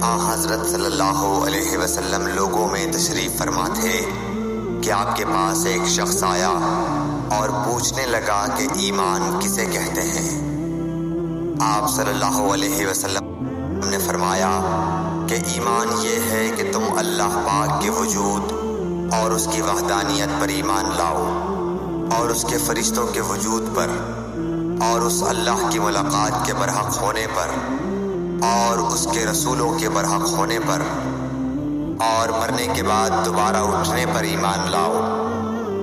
حضرت صلی اللہ علیہ وسلم لوگوں میں تشریف فرما تھے کہ آپ کے پاس ایک شخص آیا اور پوچھنے لگا کہ ایمان کسے کہتے ہیں؟ آپ صلی اللہ علیہ وسلم نے فرمایا کہ ایمان یہ ہے کہ تم اللہ پاک کے وجود اور اس کی وحدانیت پر ایمان لاؤ، اور اس کے فرشتوں کے وجود پر، اور اس اللہ کی ملاقات کے برحق ہونے پر، اور اس کے رسولوں کے برحق ہونے پر، اور مرنے کے بعد دوبارہ اٹھنے پر ایمان لاؤ۔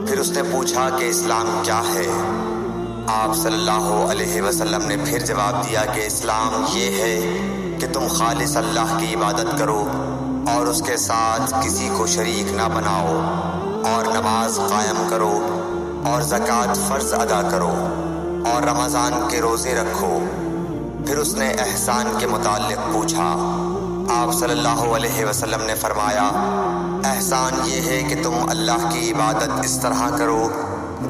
پھر اس نے پوچھا کہ اسلام کیا ہے؟ آپ صلی اللہ علیہ وسلم نے پھر جواب دیا کہ اسلام یہ ہے کہ تم خالص اللہ کی عبادت کرو اور اس کے ساتھ کسی کو شریک نہ بناؤ، اور نماز قائم کرو، اور زکوٰۃ فرض ادا کرو، اور رمضان کے روزے رکھو۔ پھر اس نے احسان کے متعلق پوچھا۔ آپ صلی اللہ علیہ وسلم نے فرمایا، احسان یہ ہے کہ تم اللہ کی عبادت اس طرح کرو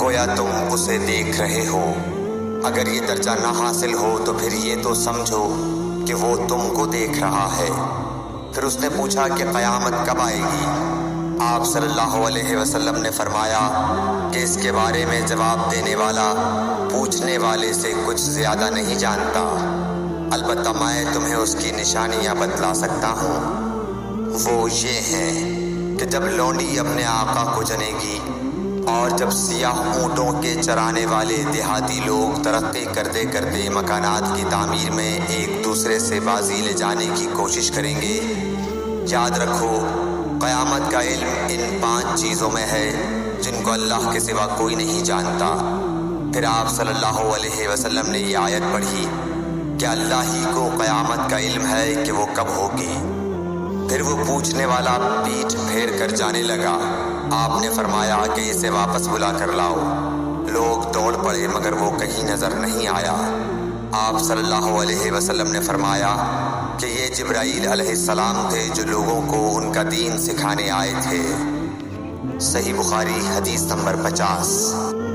گویا تم اسے دیکھ رہے ہو۔ اگر یہ درجہ نہ حاصل ہو تو پھر یہ تو سمجھو کہ وہ تم کو دیکھ رہا ہے۔ پھر اس نے پوچھا کہ قیامت کب آئے گی؟ آپ صلی اللہ علیہ وسلم نے فرمایا کہ اس کے بارے میں جواب دینے والا پوچھنے والے سے کچھ زیادہ نہیں جانتا، البتہ میں تمہیں اس کی نشانیاں بتلا سکتا ہوں۔ وہ یہ ہیں کہ جب لونڈی اپنے آقا کو جنے گی، اور جب سیاہ اونٹوں کے چرانے والے دیہاتی لوگ ترقی کرتے کرتے مکانات کی تعمیر میں ایک دوسرے سے بازی لے جانے کی کوشش کریں گے، یاد رکھو قیامت کا علم ان 5 چیزوں میں ہے جن کو اللہ کے سوا کوئی نہیں جانتا۔ پھر آپ صلی اللہ علیہ وسلم نے یہ آیت پڑھی کہ اللہ ہی کو قیامت کا علم ہے کہ وہ کب ہوگی۔ پھر وہ پوچھنے والا پیٹھ پھیر کر جانے لگا۔ آپ نے فرمایا کہ اسے واپس بلا کر لاؤ۔ لوگ دوڑ پڑے مگر وہ کہیں نظر نہیں آیا۔ آپ صلی اللہ علیہ وسلم نے فرمایا کہ یہ جبرائیل علیہ السلام تھے جو لوگوں کو ان کا دین سکھانے آئے تھے۔ صحیح بخاری حدیث نمبر 50۔